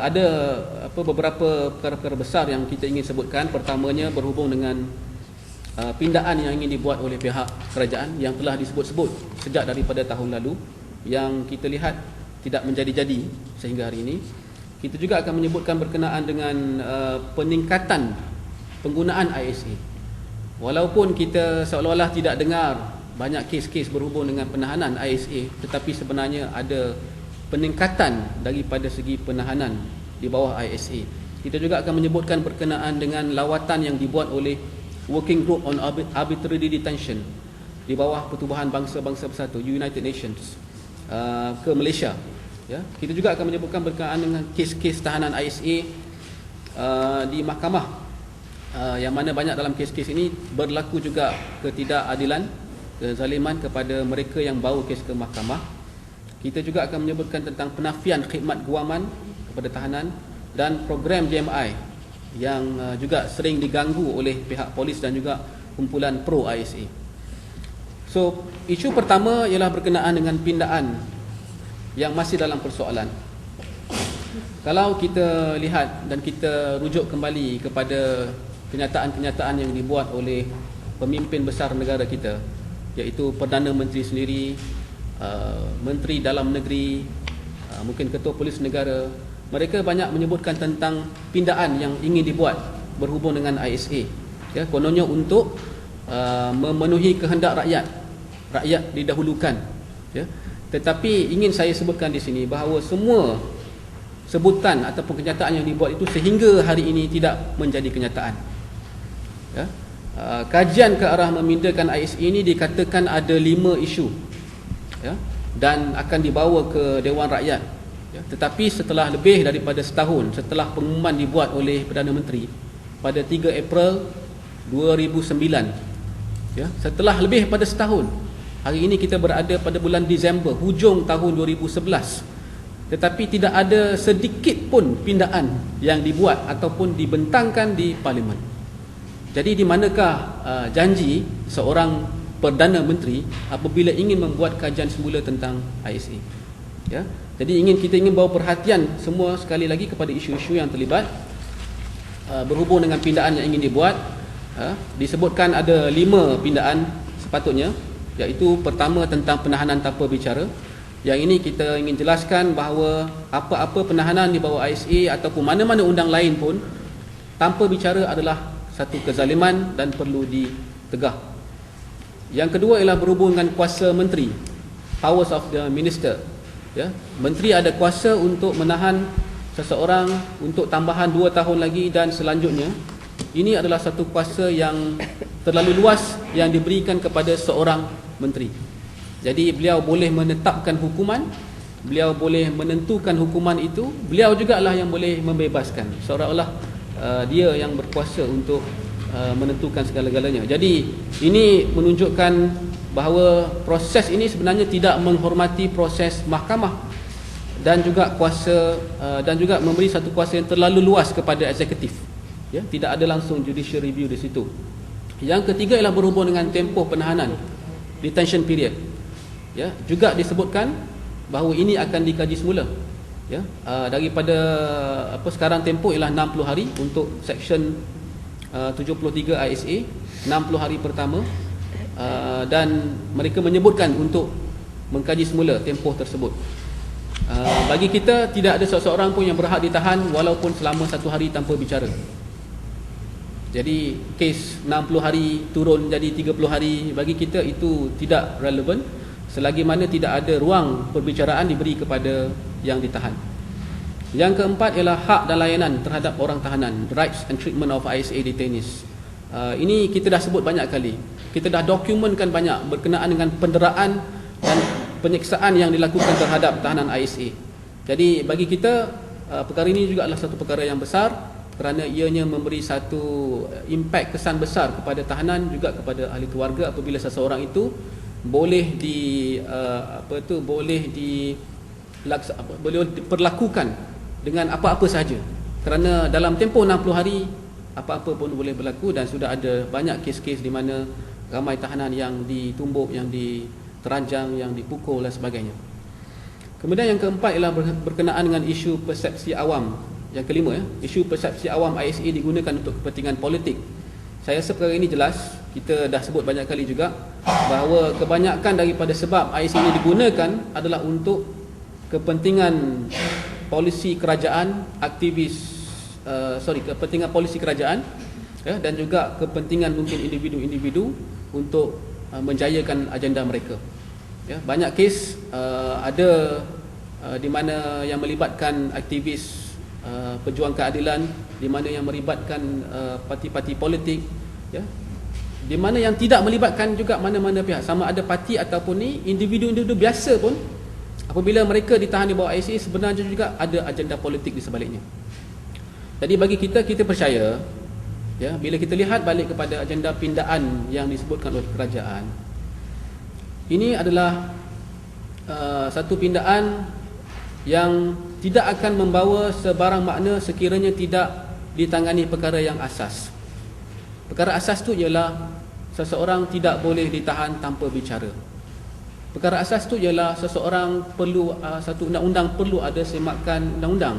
ada beberapa perkara-perkara besar yang kita ingin sebutkan. Pertamanya berhubung dengan pindaan yang ingin dibuat oleh pihak kerajaan yang telah disebut-sebut sejak daripada tahun lalu, yang kita lihat tidak menjadi-jadi sehingga hari ini. Kita juga akan menyebutkan berkenaan dengan peningkatan penggunaan ISA. Walaupun kita seolah-olah tidak dengar banyak kes-kes berhubung dengan penahanan ISA, tetapi sebenarnya ada peningkatan daripada segi penahanan di bawah ISA. Kita juga akan menyebutkan berkenaan dengan lawatan yang dibuat oleh Working Group on Arbitrary Detention di bawah Pertubuhan Bangsa-Bangsa Bersatu, United Nations, ke Malaysia. Ya, kita juga akan menyebutkan berkenaan dengan kes-kes tahanan ISA di mahkamah, yang mana banyak dalam kes-kes ini berlaku juga ketidakadilan, kezaliman kepada mereka yang bawa kes ke mahkamah. Kita juga akan menyebutkan tentang penafian khidmat guaman kepada tahanan dan program JMI yang juga sering diganggu oleh pihak polis dan juga kumpulan pro ISA. So, isu pertama ialah berkenaan dengan pindaan yang masih dalam persoalan. Kalau kita lihat dan kita rujuk kembali kepada kenyataan-kenyataan yang dibuat oleh pemimpin besar negara kita, iaitu Perdana Menteri sendiri, Menteri Dalam Negeri, mungkin Ketua Polis Negara, mereka banyak menyebutkan tentang pindaan yang ingin dibuat berhubung dengan ISA. Ya, kononnya untuk memenuhi kehendak rakyat didahulukan. Ya. Tetapi ingin saya sebutkan di sini bahawa semua sebutan ataupun kenyataan yang dibuat itu sehingga hari ini tidak menjadi kenyataan. Ya. Kajian ke arah memindahkan ISA ini dikatakan ada 5 isu, ya, dan akan dibawa ke Dewan Rakyat, ya. Tetapi setelah lebih daripada setahun setelah pengumuman dibuat oleh Perdana Menteri pada 3 April 2009, ya, setelah lebih pada setahun, hari ini kita berada pada bulan Disember, hujung tahun 2011, tetapi tidak ada sedikit pun pindaan yang dibuat ataupun dibentangkan di Parlimen. Jadi di manakah janji seorang Perdana Menteri apabila ingin membuat kajian semula tentang ISA? Ya. Jadi kita ingin bawa perhatian semua sekali lagi kepada isu-isu yang terlibat berhubung dengan pindaan yang ingin dibuat. Disebutkan ada 5 pindaan sepatutnya, iaitu pertama tentang penahanan tanpa bicara. Yang ini kita ingin jelaskan bahawa apa-apa penahanan di bawah ISA ataupun mana-mana undang lain pun tanpa bicara adalah satu kezaliman dan perlu ditegah. Yang kedua ialah berhubung dengan kuasa menteri, powers of the minister. Ya, menteri ada kuasa untuk menahan seseorang untuk tambahan 2 tahun lagi dan selanjutnya. Ini adalah satu kuasa yang terlalu luas yang diberikan kepada seorang menteri. Jadi beliau boleh menetapkan hukuman, beliau boleh menentukan hukuman itu, beliau jugalah yang boleh membebaskan. Seolah-olah dia yang berkuasa untuk menentukan segala-galanya. Jadi ini menunjukkan bahawa proses ini sebenarnya tidak menghormati proses mahkamah dan juga kuasa dan juga memberi satu kuasa yang terlalu luas kepada eksekutif. Ya, tidak ada langsung judicial review di situ. Yang ketiga ialah berhubung dengan tempoh penahanan, detention period. Ya, juga disebutkan bahawa ini akan dikaji semula. Ya, daripada sekarang tempoh ialah 60 hari untuk section 73 ISA, 60 hari pertama, dan mereka menyebutkan untuk mengkaji semula tempoh tersebut. Bagi kita tidak ada seseorang pun yang berhak ditahan walaupun selama 1 hari tanpa bicara. Jadi kes 60 hari turun jadi 30 hari, bagi kita itu tidak relevan selagi mana tidak ada ruang perbicaraan diberi kepada yang ditahan. Yang keempat ialah hak dan layanan terhadap orang tahanan, rights and treatment of ISA detainees. Ini kita dah sebut banyak kali. Kita dah dokumenkan banyak berkenaan dengan penderaan dan penyiksaan yang dilakukan terhadap tahanan ISA. Jadi bagi kita perkara ini juga adalah satu perkara yang besar kerana ianya memberi satu impak kesan besar kepada tahanan juga kepada ahli keluarga apabila seseorang itu boleh boleh diperlakukan dengan apa-apa sahaja. Kerana dalam tempoh 60 hari apa-apa pun boleh berlaku dan sudah ada banyak kes-kes di mana ramai tahanan yang ditumbuk, yang diteranjang, yang dipukul dan sebagainya. Kemudian yang keempat ialah berkenaan dengan isu persepsi awam Yang kelima, isu persepsi awam ISA digunakan untuk kepentingan politik. Saya rasa perkara ini jelas, kita dah sebut banyak kali juga bahawa kebanyakan daripada sebab ISA ini digunakan adalah untuk kepentingan polisi kerajaan, kepentingan polisi kerajaan, dan juga kepentingan mungkin individu-individu untuk menjayakan agenda mereka. Banyak kes ada di mana yang melibatkan aktivis pejuang keadilan, di mana yang melibatkan parti-parti politik, di mana yang tidak melibatkan juga mana-mana pihak, sama ada parti ataupun individu-individu biasa pun, apabila mereka ditahan di bawah ISA, sebenarnya juga ada agenda politik di sebaliknya. Jadi bagi kita percaya, bila kita lihat balik kepada agenda pindaan yang disebutkan oleh kerajaan, ini adalah satu pindaan yang tidak akan membawa sebarang makna sekiranya tidak ditangani perkara yang asas. Perkara asas tu ialah seseorang tidak boleh ditahan tanpa bicara. Perkara asas tu ialah seseorang perlu, satu undang-undang perlu ada semakan undang-undang.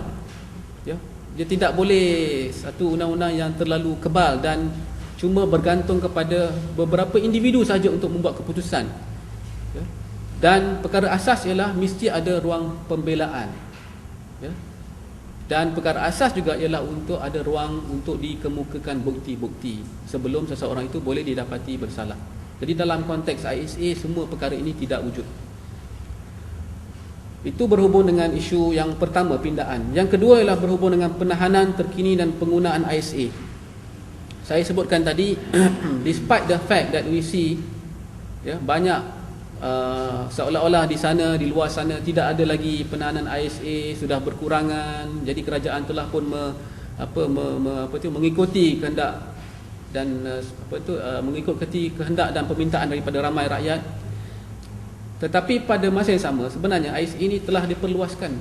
Dia tidak boleh satu undang-undang yang terlalu kebal dan cuma bergantung kepada beberapa individu saja untuk membuat keputusan. Dan perkara asas ialah mesti ada ruang pembelaan. Dan perkara asas juga ialah untuk ada ruang untuk dikemukakan bukti-bukti sebelum seseorang itu boleh didapati bersalah. Jadi dalam konteks ISA, semua perkara ini tidak wujud. Itu berhubung dengan isu yang pertama, pindaan. Yang kedua ialah berhubung dengan penahanan terkini dan penggunaan ISA. Saya sebutkan tadi, despite the fact that we see banyak seolah-olah di sana, di luar sana tidak ada lagi penahanan ISA, sudah berkurangan. Jadi kerajaan telah pun mengikuti kehendak dan mengikuti kehendak dan permintaan daripada ramai rakyat. Tetapi pada masa yang sama, sebenarnya ISA ini telah diperluaskan.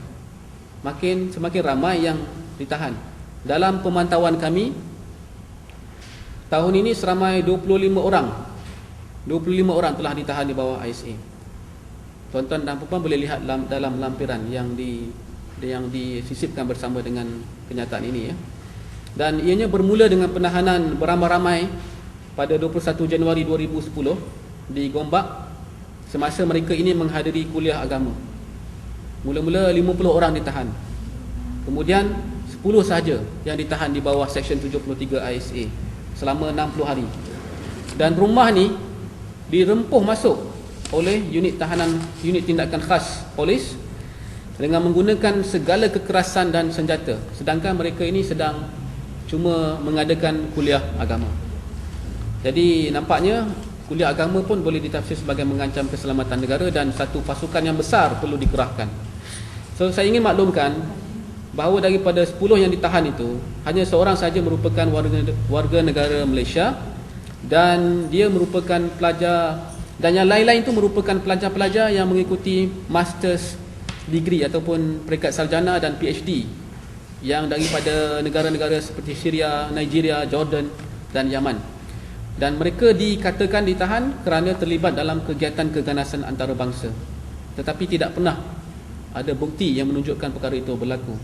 Semakin ramai yang ditahan. Dalam pemantauan kami, tahun ini seramai 25 orang telah ditahan di bawah ISA. Tuan-tuan dan puan boleh lihat dalam lampiran yang disisipkan bersama dengan kenyataan ini. Dan ianya bermula dengan penahanan beramai-ramai pada 21 Januari 2010 di Gombak, semasa mereka ini menghadiri kuliah agama. Mula-mula 50 orang ditahan. Kemudian 10 sahaja yang ditahan di bawah Seksyen 73 ISA selama 60 hari. Dan rumah ni dirempuh masuk oleh unit tindakan khas polis dengan menggunakan segala kekerasan dan senjata, sedangkan mereka ini sedang cuma mengadakan kuliah agama. Jadi nampaknya kuliah agama pun boleh ditafsir sebagai mengancam keselamatan negara dan satu pasukan yang besar perlu dikerahkan. So saya ingin maklumkan bahawa daripada 10 yang ditahan itu, hanya seorang saja merupakan warga negara Malaysia, dan dia merupakan pelajar, dan yang lain-lain itu merupakan pelajar-pelajar yang mengikuti master's degree ataupun peringkat sarjana dan PhD yang daripada negara-negara seperti Syria, Nigeria, Jordan dan Yaman. Dan mereka dikatakan ditahan kerana terlibat dalam kegiatan keganasan antarabangsa, tetapi tidak pernah ada bukti yang menunjukkan perkara itu berlaku.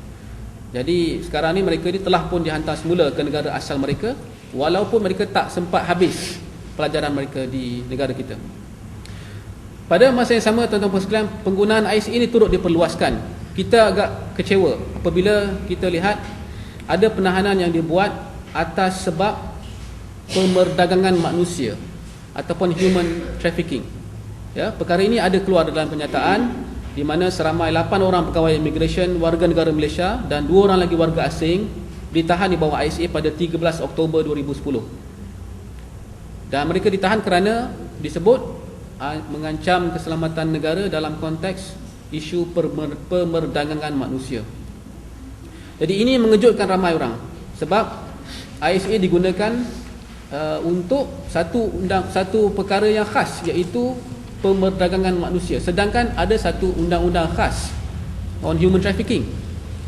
Jadi sekarang ni mereka ni telah pun dihantar semula ke negara asal mereka, walaupun mereka tak sempat habis pelajaran mereka di negara kita. Pada masa yang sama, tuan-tuan sekalian, penggunaan ISA ini turut diperluaskan. Kita agak kecewa apabila kita lihat ada penahanan yang dibuat atas sebab pemerdagangan manusia ataupun human trafficking. Perkara ini ada keluar dalam penyataan di mana seramai 8 orang pegawai immigration warga negara Malaysia dan 2 orang lagi warga asing ditahan di bawah ISA pada 13 Oktober 2010. Dan mereka ditahan kerana disebut mengancam keselamatan negara dalam konteks isu pemerdagangan manusia. Jadi ini mengejutkan ramai orang sebab ISA digunakan untuk satu perkara yang khas, iaitu pemerdagangan manusia, sedangkan ada satu undang-undang khas on human trafficking.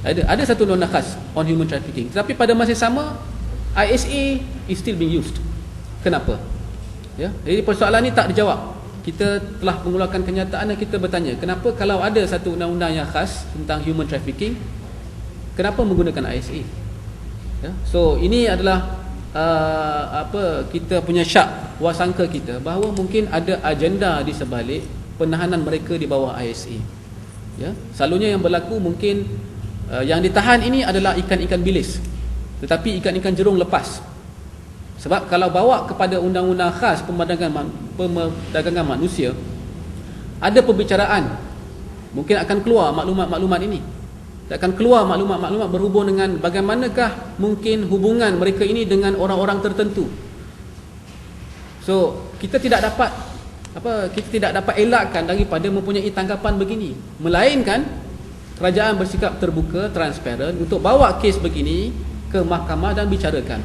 Ada satu undang-undang khas on human trafficking, tetapi pada masa yang sama ISA is still being used. Kenapa? Jadi persoalan ni tak dijawab. Kita telah mengeluarkan kenyataan dan kita bertanya, kenapa kalau ada satu undang-undang yang khas tentang human trafficking, kenapa menggunakan ISA? Ya, so ini adalah kita punya syak, wasangka kita bahawa mungkin ada agenda di sebalik penahanan mereka di bawah ISA. Ya, selalunya yang berlaku mungkin yang ditahan ini adalah ikan-ikan bilis, tetapi ikan-ikan jerung lepas. Sebab kalau bawa kepada undang-undang khas perdagangan manusia, ada perbicaraan, mungkin akan keluar maklumat-maklumat ini. Akan keluar maklumat-maklumat berhubung dengan bagaimanakah mungkin hubungan mereka ini dengan orang-orang tertentu. So, kita tidak dapat elakkan daripada mempunyai tanggapan begini. Melainkan kerajaan bersikap terbuka, transparan untuk bawa kes begini ke mahkamah dan bicarakan.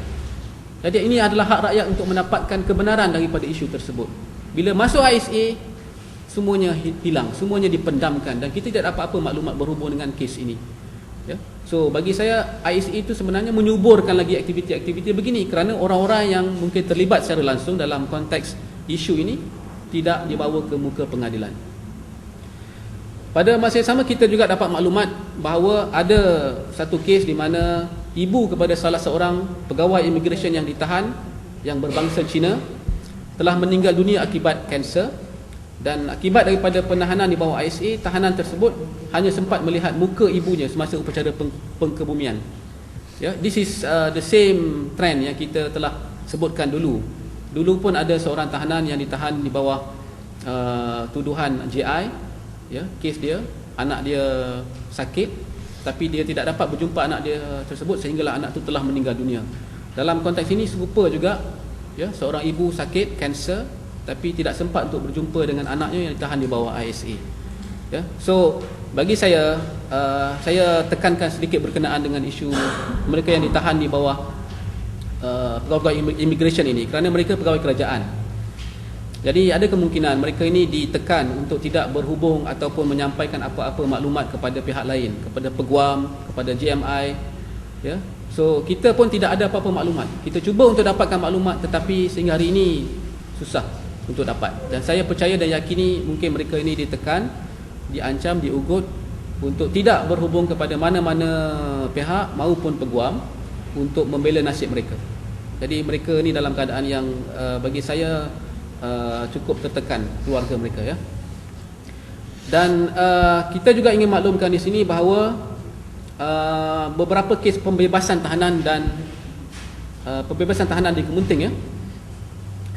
Jadi ini adalah hak rakyat untuk mendapatkan kebenaran daripada isu tersebut. Bila masuk ISA, semuanya hilang, semuanya dipendamkan dan kita tidak dapat apa maklumat berhubung dengan kes ini. Ya. So bagi saya ISA itu sebenarnya menyuburkan lagi aktiviti-aktiviti begini kerana orang-orang yang mungkin terlibat secara langsung dalam konteks isu ini tidak dibawa ke muka pengadilan. Pada masa yang sama kita juga dapat maklumat bahawa ada satu kes di mana ibu kepada salah seorang pegawai immigration yang ditahan yang berbangsa Cina telah meninggal dunia akibat kanser. Dan akibat daripada penahanan di bawah ISA, tahanan tersebut hanya sempat melihat muka ibunya semasa upacara pengkebumian. Ya, this is the same trend yang kita telah sebutkan dulu. Dulu pun ada seorang tahanan yang ditahan di bawah tuduhan JI. Ya, kes dia, anak dia sakit, tapi dia tidak dapat berjumpa anak dia tersebut sehinggalah anak itu telah meninggal dunia. Dalam konteks ini serupa juga, ya, seorang ibu sakit kanser tapi tidak sempat untuk berjumpa dengan anaknya yang ditahan di bawah ISA. Ya, so bagi saya tekankan sedikit berkenaan dengan isu mereka yang ditahan di bawah pegawai immigration ini kerana mereka pegawai kerajaan. Jadi ada kemungkinan mereka ini ditekan untuk tidak berhubung ataupun menyampaikan apa-apa maklumat kepada pihak lain, kepada peguam, kepada JMI. Ya, so kita pun tidak ada apa-apa maklumat. Kita cuba untuk dapatkan maklumat tetapi sehingga hari ini susah untuk dapat. Dan saya percaya dan yakini mungkin mereka ini ditekan, diancam, diugut untuk tidak berhubung kepada mana-mana pihak maupun peguam untuk membela nasib mereka. Jadi mereka ni dalam keadaan yang bagi saya cukup tertekan, keluarga mereka, ya. Dan kita juga ingin maklumkan di sini bahawa beberapa kes pembebasan tahanan dan pembebasan tahanan di Kemunting, ya,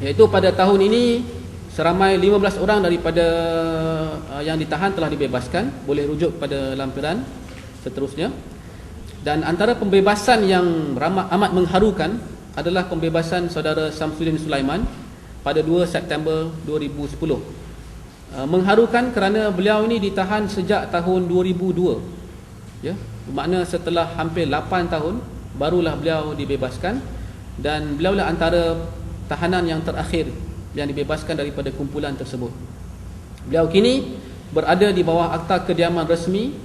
iaitu pada tahun ini seramai 15 orang daripada yang ditahan telah dibebaskan, boleh rujuk pada lampiran seterusnya. Dan antara pembebasan yang amat mengharukan adalah pembebasan saudara Samsudin Sulaiman pada 2 September 2010. Mengharukan kerana beliau ini ditahan sejak tahun 2002. Ya, bermakna setelah hampir 8 tahun barulah beliau dibebaskan, dan beliau lah antara tahanan yang terakhir yang dibebaskan daripada kumpulan tersebut. Beliau kini berada di bawah akta kediaman rasmi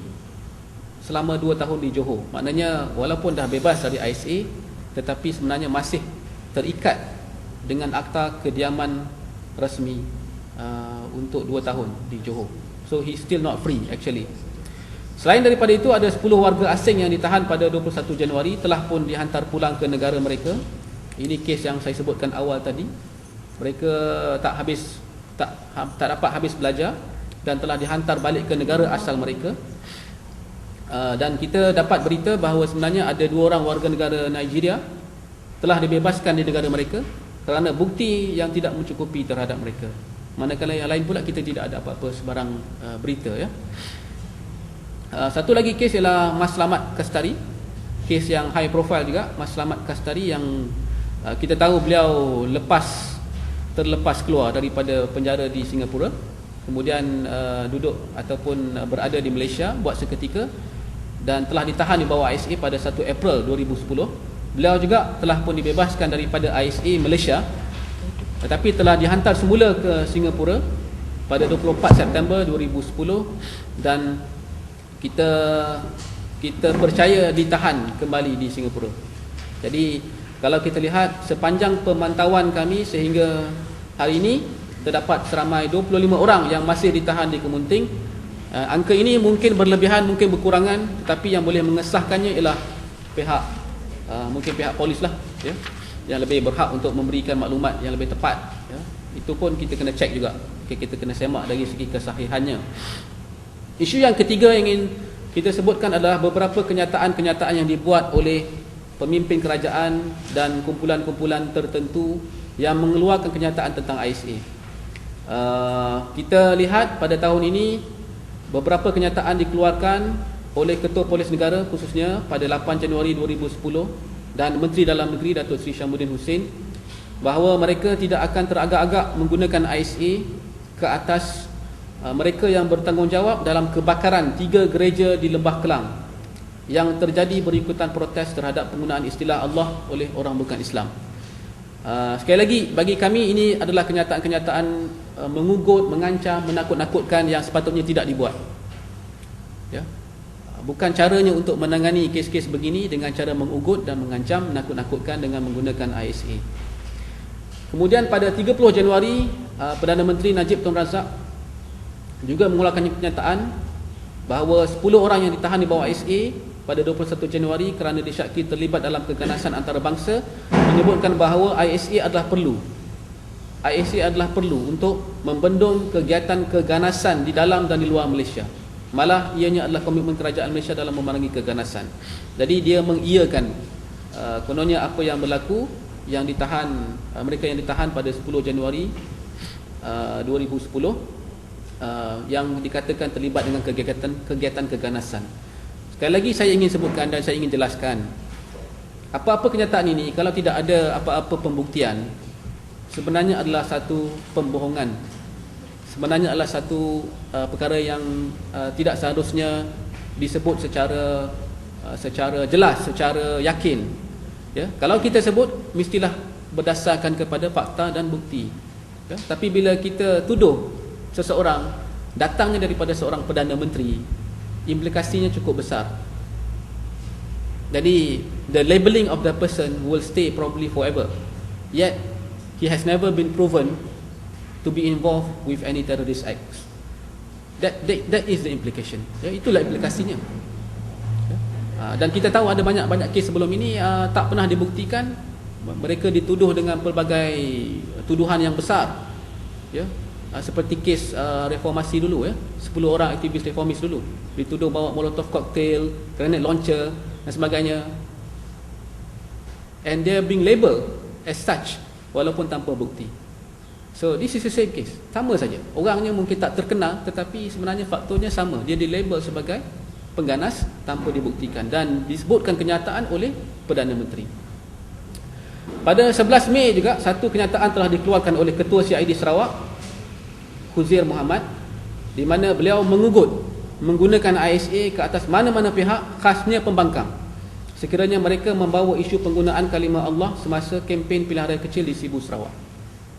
selama 2 tahun di Johor. Maknanya walaupun dah bebas dari ISA tetapi sebenarnya masih terikat dengan akta kediaman rasmi untuk 2 tahun di Johor. So he still not free actually. Selain daripada itu, ada 10 warga asing yang ditahan pada 21 Januari telah pun dihantar pulang ke negara mereka. Ini kes yang saya sebutkan awal tadi. Mereka tak dapat habis belajar dan telah dihantar balik ke negara asal mereka. Dan kita dapat berita bahawa sebenarnya ada 2 orang warga negara Nigeria telah dibebaskan di negara mereka kerana bukti yang tidak mencukupi terhadap mereka. Manakala yang lain pula kita tidak ada apa-apa sebarang berita, ya. Satu lagi kes ialah Mas Slamet Kastari. Kes yang high profile juga, Mas Slamet Kastari yang kita tahu beliau terlepas keluar daripada penjara di Singapura, kemudian duduk ataupun berada di Malaysia buat seketika dan telah ditahan di bawah ISA pada 1 April 2010. Beliau juga telah pun dibebaskan daripada ISA Malaysia tetapi telah dihantar semula ke Singapura pada 24 September 2010 dan kita percaya ditahan kembali di Singapura. Jadi kalau kita lihat sepanjang pemantauan kami sehingga hari ini terdapat seramai 25 orang yang masih ditahan di Kemunting Angka ini mungkin berlebihan, mungkin berkurangan, tetapi yang boleh mengesahkannya ialah pihak mungkin pihak polis lah, ya, yang lebih berhak untuk memberikan maklumat yang lebih tepat, ya. Itu pun kita kena cek juga. Kita kena semak dari segi kesahihannya. Isu yang ketiga yang ingin kita sebutkan adalah beberapa kenyataan-kenyataan yang dibuat oleh pemimpin kerajaan dan kumpulan-kumpulan tertentu yang mengeluarkan kenyataan tentang ISA. Kita lihat pada tahun ini beberapa kenyataan dikeluarkan oleh Ketua Polis Negara khususnya pada 8 Januari 2010 dan Menteri Dalam Negeri Datuk Seri Syamsuddin Hussein bahawa mereka tidak akan teragak-agak menggunakan ISA ke atas mereka yang bertanggungjawab dalam kebakaran 3 gereja di Lembah Kelang yang terjadi berikutan protes terhadap penggunaan istilah Allah oleh orang bukan Islam. Sekali lagi, bagi kami ini adalah kenyataan-kenyataan mengugut, mengancam, menakut-nakutkan yang sepatutnya tidak dibuat, ya. Bukan caranya untuk menangani kes-kes begini dengan cara mengugut dan mengancam, menakut-nakutkan dengan menggunakan ISA. Kemudian pada 30 Januari Perdana Menteri Najib Tun Razak juga mengeluarkan kenyataan bahawa 10 orang yang ditahan di bawah ISA pada 21 Januari kerana disyaki terlibat dalam keganasan antarabangsa, menyebutkan bahawa ISA adalah perlu untuk membendung kegiatan keganasan di dalam dan di luar Malaysia. Malah ianya adalah komitmen kerajaan Malaysia dalam memerangi keganasan. Jadi dia mengiyakan kononnya apa yang berlaku, yang ditahan, mereka yang ditahan pada 10 Januari 2010 yang dikatakan terlibat dengan kegiatan keganasan. Sekali lagi saya ingin sebutkan dan saya ingin jelaskan, apa-apa kenyataan ini kalau tidak ada apa-apa pembuktian, sebenarnya adalah satu pembohongan. Sebenarnya adalah satu perkara yang tidak seharusnya disebut secara jelas, secara yakin, ya. Kalau kita sebut mestilah berdasarkan kepada fakta dan bukti, ya. Tapi bila kita tuduh seseorang datangnya daripada seorang Perdana Menteri, implikasinya cukup besar. Jadi the labeling of the person will stay probably forever, yet he has never been proven to be involved with any terrorist acts. That is the implication, ya, itulah implikasinya, ya. Dan kita tahu ada banyak kes sebelum ini tak pernah dibuktikan. Mereka dituduh dengan pelbagai tuduhan yang besar, ya. Seperti kes reformasi dulu, ya, 10 orang aktivis reformis dulu dituduh bawa molotov cocktail, grenade launcher dan sebagainya, and they are being labelled as such walaupun tanpa bukti. So this is the same case, sama saja. Orangnya mungkin tak terkenal, tetapi sebenarnya faktornya sama. Dia dilabel sebagai pengganas tanpa dibuktikan dan disebutkan kenyataan oleh Perdana Menteri. Pada 11 Mei juga satu kenyataan telah dikeluarkan oleh Ketua CID Sarawak Huzir Muhammad, di mana beliau mengugut menggunakan ISA ke atas mana-mana pihak, khasnya pembangkang, sekiranya mereka membawa isu penggunaan kalimah Allah semasa kempen pilihan raya kecil di Sibu Sarawak.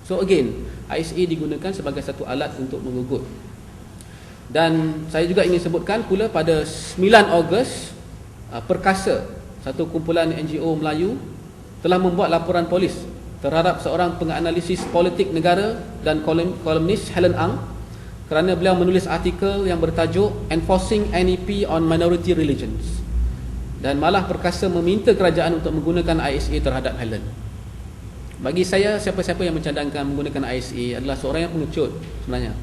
So again, ISA digunakan sebagai satu alat untuk mengugut. Dan saya juga ingin sebutkan pula pada 9 Ogos Perkasa, satu kumpulan NGO Melayu, telah membuat laporan polis terhadap seorang penganalisis politik negara dan kolumnis Helen Ang kerana beliau menulis artikel yang bertajuk Enforcing NEP on Minority Religions, dan malah Perkasa meminta kerajaan untuk menggunakan ISA terhadap Helen. Bagi saya, siapa-siapa yang mencadangkan menggunakan ISA adalah seorang yang pengecut sebenarnya.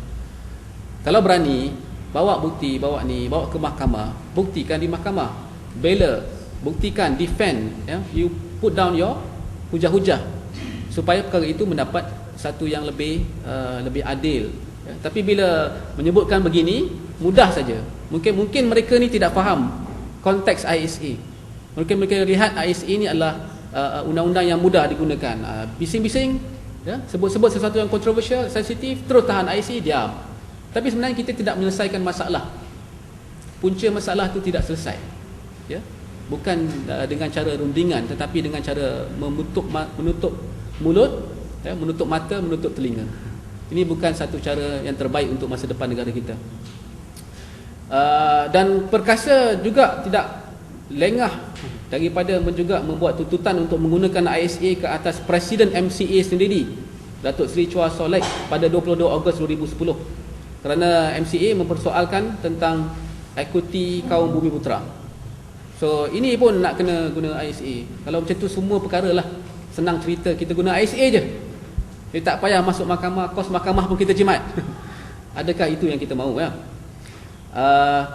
Kalau berani, bawa bukti, bawa ke mahkamah, buktikan di mahkamah, bela, buktikan, defend, ya? You put down your hujah-hujah supaya perkara itu mendapat satu yang lebih adil, ya. Tapi bila menyebutkan begini, mudah saja. Mungkin mereka ni tidak faham konteks ISA. Mungkin mereka lihat ISA ini adalah undang-undang yang mudah digunakan. Bising-bising, ya, sebut-sebut sesuatu yang kontroversial, sensitif, terus tahan ISA, diam. Tapi sebenarnya kita tidak menyelesaikan masalah. Punca masalah itu tidak selesai, ya. Bukan dengan cara rundingan, tetapi dengan cara menutup mulut, ya, menutup mata, menutup telinga. Ini bukan satu cara yang terbaik untuk masa depan negara kita. Dan Perkasa juga tidak lengah daripada juga membuat tuntutan untuk menggunakan ISA ke atas Presiden MCA sendiri, Datuk Seri Chua Solek, pada 22 Ogos 2010. kerana MCA mempersoalkan tentang ekuiti kaum Bumi Putra. So ini pun nak kena guna ISA. Kalau macam tu semua perkara lah, senang cerita, kita guna ISA je. Dia tak payah masuk mahkamah, kos mahkamah pun kita jimat. Adakah itu yang kita mahu ya?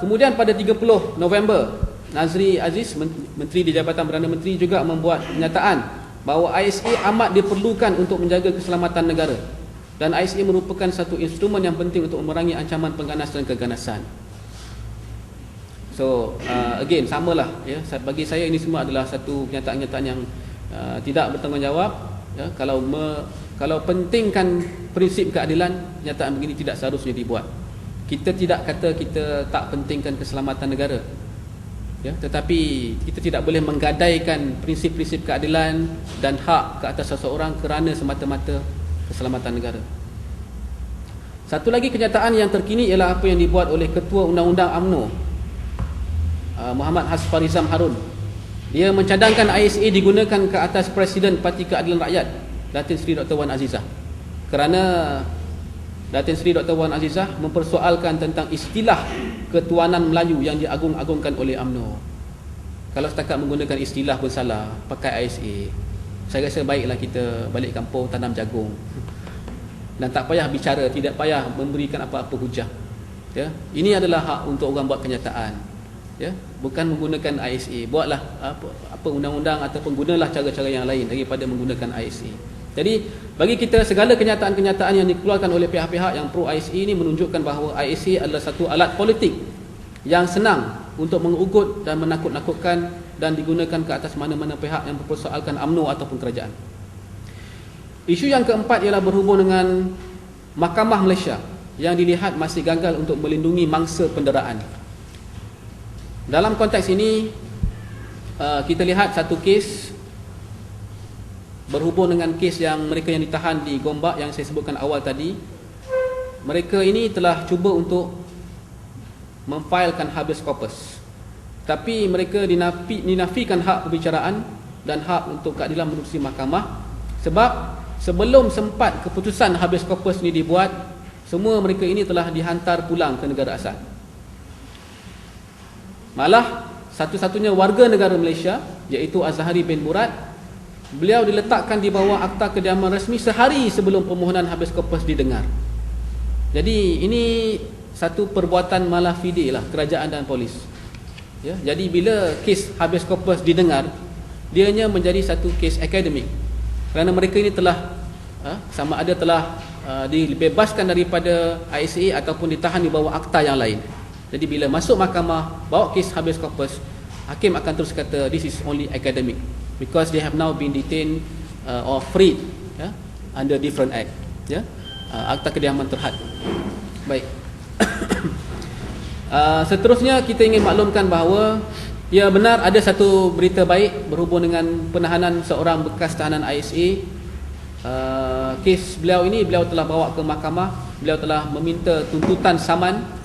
Kemudian pada 30 November, Nazri Aziz, Menteri di Jabatan Perdana Menteri, juga membuat pernyataan bahawa ISA amat diperlukan untuk menjaga keselamatan negara, dan ISA merupakan satu instrumen yang penting untuk memerangi ancaman pengganas dan keganasan. So again, samalah ya, bagi saya ini semua adalah satu kenyataan-kenyataan yang tidak bertanggungjawab ya. Kalau pentingkan prinsip keadilan, kenyataan begini tidak seharusnya dibuat. Kita tidak kata kita tak pentingkan keselamatan negara ya, tetapi kita tidak boleh menggadaikan prinsip-prinsip keadilan dan hak ke atas seseorang kerana semata-mata keselamatan negara. Satu lagi kenyataan yang terkini ialah apa yang dibuat oleh Ketua Undang-Undang UMNO, Muhammad Hasfarizam Harun. Dia mencadangkan ISA digunakan ke atas Presiden Parti Keadilan Rakyat, Datin Seri Dr. Wan Azizah, kerana Datin Seri Dr. Wan Azizah mempersoalkan tentang istilah ketuanan Melayu yang diagung-agungkan oleh UMNO. Kalau setakat menggunakan istilah pun salah, pakai ISA, saya rasa baiklah kita balik kampung tanam jagung dan tak payah bicara, tidak payah memberikan apa-apa hujah ya. Ini adalah hak untuk orang buat kenyataan ya, bukan menggunakan ISA. Buatlah apa undang-undang ataupun gunalah cara-cara yang lain daripada menggunakan ISA. Jadi bagi kita, segala kenyataan-kenyataan yang dikeluarkan oleh pihak-pihak yang pro ISA ini menunjukkan bahawa ISA adalah satu alat politik yang senang untuk mengugut dan menakut-nakutkan dan digunakan ke atas mana-mana pihak yang mempersoalkan UMNO ataupun kerajaan. Isu yang keempat ialah berhubung dengan Mahkamah Malaysia yang dilihat masih gagal untuk melindungi mangsa penderaan. Dalam konteks ini, kita lihat satu kes berhubung dengan kes yang mereka yang ditahan di Gombak yang saya sebutkan awal tadi. Mereka ini telah cuba untuk memfailkan habeas corpus, tapi mereka dinafikan hak perbicaraan dan hak untuk keadilan menerusi mahkamah, sebab sebelum sempat keputusan habeas corpus ini dibuat, semua mereka ini telah dihantar pulang ke negara asal. Malah satu-satunya warga negara Malaysia, iaitu Azhari bin Murad, beliau diletakkan di bawah akta kediaman rasmi sehari sebelum permohonan habeas corpus didengar. Jadi ini satu perbuatan malah fide lah kerajaan dan polis ya. Jadi bila kes habeas corpus didengar, dianya menjadi satu kes akademik, kerana mereka ini telah sama ada telah dibebaskan daripada ISA ataupun ditahan di bawah akta yang lain. Jadi bila masuk mahkamah bawa kes habeas corpus, hakim akan terus kata this is only academic because they have now been detained or freed under different act akta kediaman terhad. Baik. Seterusnya kita ingin maklumkan bahawa ya, benar ada satu berita baik berhubung dengan penahanan seorang bekas tahanan ISA. Kes beliau ini beliau telah bawa ke mahkamah. Beliau telah meminta tuntutan saman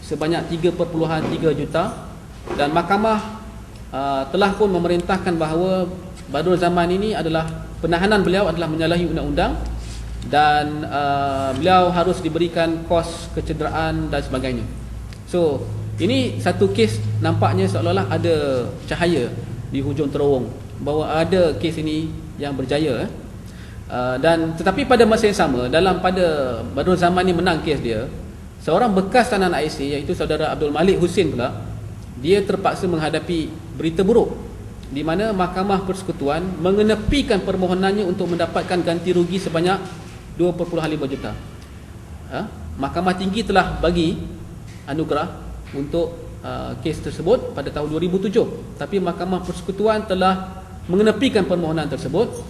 sebanyak 3.3 juta dan mahkamah telah pun memerintahkan bahawa Badrul Zaman ini adalah penahanan beliau adalah menyalahi undang-undang dan beliau harus diberikan kos kecederaan dan sebagainya. So ini satu kes nampaknya seolah-olah ada cahaya di hujung terowong bahawa ada kes ini yang berjaya dan tetapi pada masa yang sama, pada Badrul Zaman ni menang kes dia, seorang bekas tahanan ISA iaitu saudara Abdul Malik Husin pula, dia terpaksa menghadapi berita buruk di mana Mahkamah Persekutuan mengenepikan permohonannya untuk mendapatkan ganti rugi sebanyak 2.5 juta. Mahkamah Tinggi telah bagi anugerah untuk kes tersebut pada tahun 2007, tapi Mahkamah Persekutuan telah mengenepikan permohonan tersebut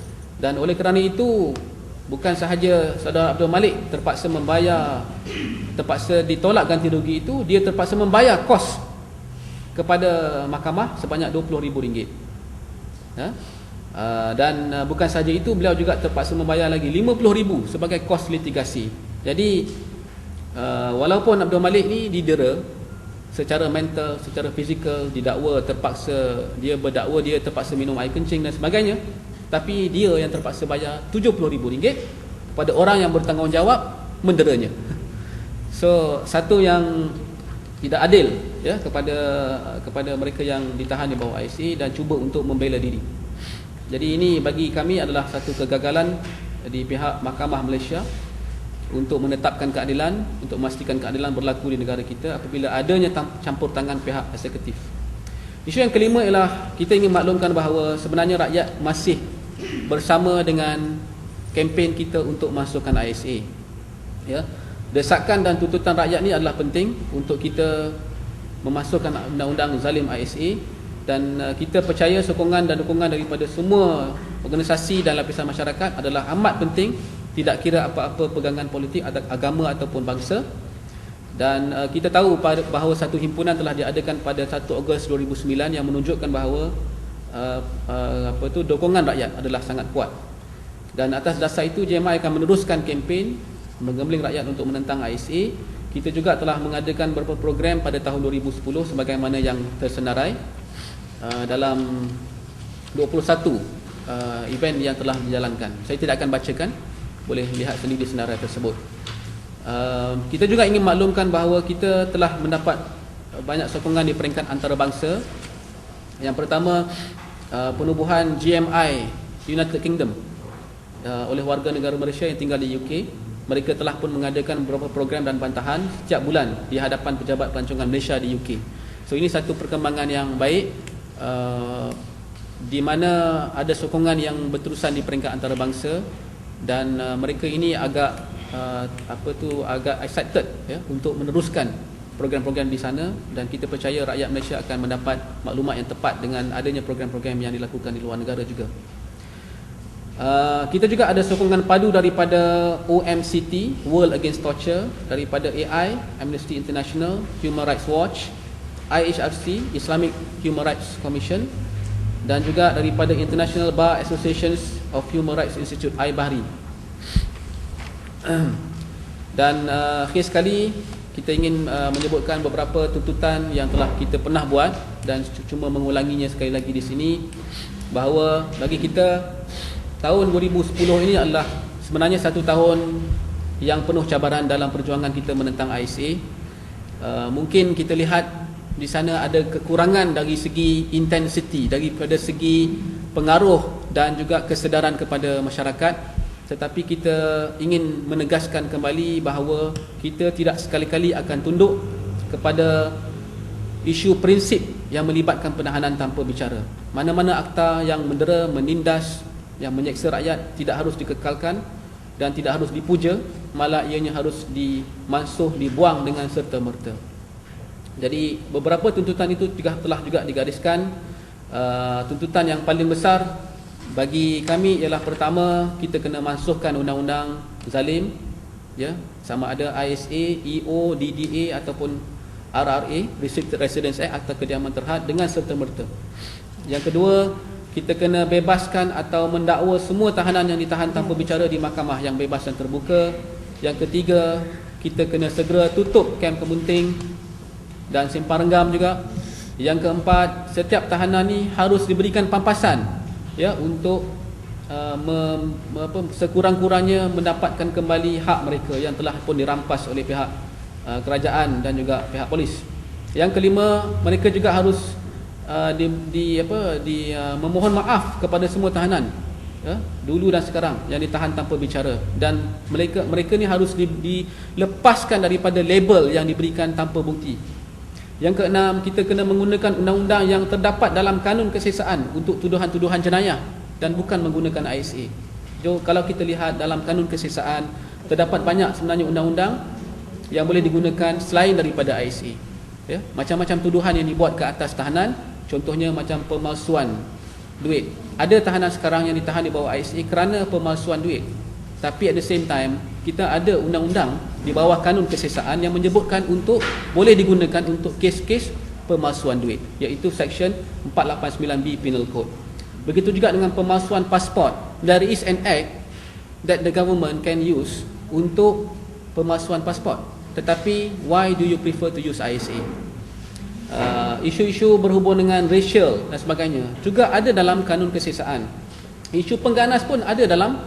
dan oleh kerana itu bukan sahaja saudara Abdul Malik terpaksa ditolak ganti rugi itu, dia terpaksa membayar kos kepada mahkamah sebanyak RM20,000. Dan bukan sahaja itu, beliau juga terpaksa membayar lagi RM50,000 sebagai kos litigasi. Jadi walaupun Abdul Malik ni didera secara mental, secara fizikal, didakwa terpaksa, dia berdakwa dia terpaksa minum air kencing dan sebagainya, tapi dia yang terpaksa bayar RM70,000 kepada orang yang bertanggungjawab menderanya. So satu yang tidak adil ya kepada mereka yang ditahan di bawah ISA dan cuba untuk membela diri. Jadi ini bagi kami adalah satu kegagalan di pihak Mahkamah Malaysia untuk menetapkan keadilan, untuk memastikan keadilan berlaku di negara kita apabila adanya campur tangan pihak eksekutif. Isu yang kelima ialah kita ingin maklumkan bahawa sebenarnya rakyat masih bersama dengan kempen kita untuk masukkan ISA. Ya. Desakan dan tuntutan rakyat ni adalah penting untuk kita memasukkan undang-undang zalim ISA, dan kita percaya sokongan dan dukungan daripada semua organisasi dan lapisan masyarakat adalah amat penting, tidak kira apa-apa pegangan politik, agama ataupun bangsa. Dan kita tahu bahawa satu himpunan telah diadakan pada 1 Ogos 2009 yang menunjukkan bahawa dukungan rakyat adalah sangat kuat. Dan atas dasar itu JMI akan meneruskan kempen menggembling rakyat untuk menentang ISA. Kita juga telah mengadakan beberapa program pada tahun 2010 sebagaimana yang tersenarai dalam 21 event yang telah dijalankan. Saya tidak akan bacakan, boleh lihat sendiri senarai tersebut. Kita juga ingin maklumkan bahawa kita telah mendapat banyak sokongan di peringkat antarabangsa. Yang pertama, penubuhan GMI United Kingdom oleh warga negara Malaysia yang tinggal di UK. Mereka telah pun mengadakan beberapa program dan bantahan setiap bulan di hadapan pejabat pelancongan Malaysia di UK. So ini satu perkembangan yang baik, di mana ada sokongan yang berterusan di peringkat antarabangsa, dan mereka ini agak agak excited ya untuk meneruskan program-program di sana, dan kita percaya rakyat Malaysia akan mendapat maklumat yang tepat dengan adanya program-program yang dilakukan di luar negara juga. Kita juga ada sokongan padu daripada OMCT, World Against Torture, daripada AI, Amnesty International, Human Rights Watch, IHRC, Islamic Human Rights Commission, dan juga daripada International Bar Associations of Human Rights Institute, IBAHRI. Dan akhir sekali kita ingin menyebutkan beberapa tuntutan yang telah kita pernah buat dan cuma mengulanginya sekali lagi di sini, bahawa bagi kita tahun 2010 ini adalah sebenarnya satu tahun yang penuh cabaran dalam perjuangan kita menentang ISA. Mungkin kita lihat di sana ada kekurangan dari segi intensity, daripada segi pengaruh dan juga kesedaran kepada masyarakat. Tetapi kita ingin menegaskan kembali bahawa kita tidak sekali-kali akan tunduk kepada isu prinsip yang melibatkan penahanan tanpa bicara. Mana-mana akta yang mendera, menindas, yang menyeksa rakyat tidak harus dikekalkan dan tidak harus dipuja, malah ianya harus dimansuh, dibuang dengan serta-merta. Jadi beberapa tuntutan itu telah juga digariskan. Tuntutan yang paling besar bagi kami ialah, pertama, kita kena mansuhkan undang-undang zalim, ya, sama ada ISA, EO, DDA ataupun RRA, Restricted Residence Act, Akta Kediaman Terhad, dengan serta-merta. Yang kedua, kita kena bebaskan atau mendakwa semua tahanan yang ditahan tanpa bicara di mahkamah yang bebas dan terbuka. Yang ketiga, kita kena segera tutup kem Kebunting dan Simpang Renggam juga. Yang keempat, setiap tahanan ni harus diberikan pampasan, ya, untuk sekurang-kurangnya mendapatkan kembali hak mereka yang telah pun dirampas oleh pihak kerajaan dan juga pihak polis. Yang kelima, mereka juga harus memohon maaf kepada semua tahanan, ya, dulu dan sekarang, yang ditahan tanpa bicara, dan mereka ni harus dilepaskan daripada label yang diberikan tanpa bukti. Yang keenam, kita kena menggunakan undang-undang yang terdapat dalam kanun keseksaan untuk tuduhan-tuduhan jenayah dan bukan menggunakan ISA. So, kalau kita lihat dalam kanun keseksaan, terdapat banyak sebenarnya undang-undang yang boleh digunakan selain daripada ISA, ya. Macam-macam tuduhan yang dibuat ke atas tahanan. Contohnya macam pemalsuan duit. Ada tahanan sekarang yang ditahan di bawah ISA kerana pemalsuan duit. Tapi at the same time, kita ada undang-undang di bawah kanun keseksaan yang menyebutkan untuk boleh digunakan untuk kes-kes pemalsuan duit, iaitu Section 489B Penal Code. Begitu juga dengan pemalsuan pasport. There is an act that the government can use untuk pemalsuan pasport. Tetapi why do you prefer to use ISA? Isu-isu berhubung dengan racial dan sebagainya juga ada dalam kanun keseksaan. Isu pengganas pun ada dalam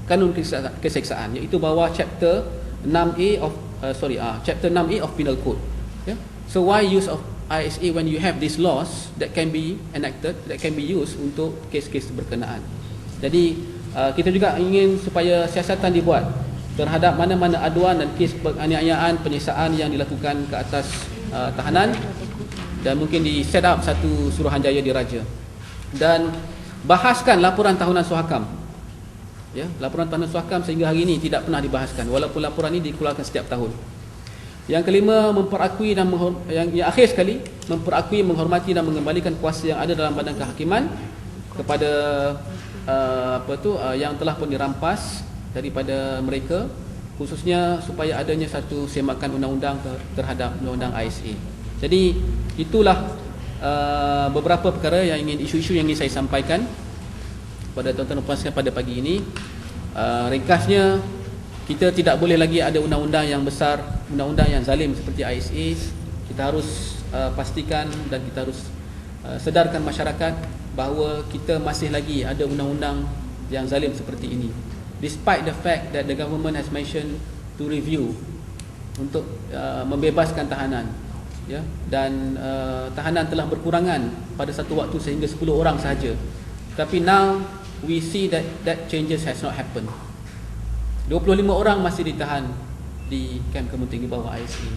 kanun keseksaan, iaitu bawah chapter 6A of Chapter 6A of Penal Code. Yeah. So why use of ISA when you have these laws that can be enacted, that can be used untuk kes-kes berkenaan. Jadi kita juga ingin supaya siasatan dibuat terhadap mana-mana aduan dan kes penganiayaan, penyiksaan yang dilakukan ke atas tahanan, dan mungkin di set up satu suruhanjaya diraja. Dan bahaskan laporan tahunan Suhakam. Ya, laporan tahunan Suhakam sehingga hari ini tidak pernah dibahaskan walaupun laporan ini dikeluarkan setiap tahun. Yang kelima, memperakui dan yang akhir sekali, memperakui, menghormati dan mengembalikan kuasa yang ada dalam badan kehakiman kepada yang telah pun dirampas daripada mereka, khususnya supaya adanya satu semakan undang-undang terhadap undang-undang ISA. Jadi itulah beberapa perkara yang ingin, isu-isu yang ingin saya sampaikan kepada tuan-tuan dan puan sekalian pada pagi ini. Ringkasnya, kita tidak boleh lagi ada undang-undang yang besar, undang-undang yang zalim seperti ISA. Kita harus pastikan dan kita harus sedarkan masyarakat bahawa kita masih lagi ada undang-undang yang zalim seperti ini, despite the fact that the government has mentioned to review untuk membebaskan tahanan, ya, dan tahanan telah berkurangan pada satu waktu sehingga 10 orang sahaja. Tapi now we see that changes has not happened. 25 orang masih ditahan di kamp Kementerian di bawah ISA.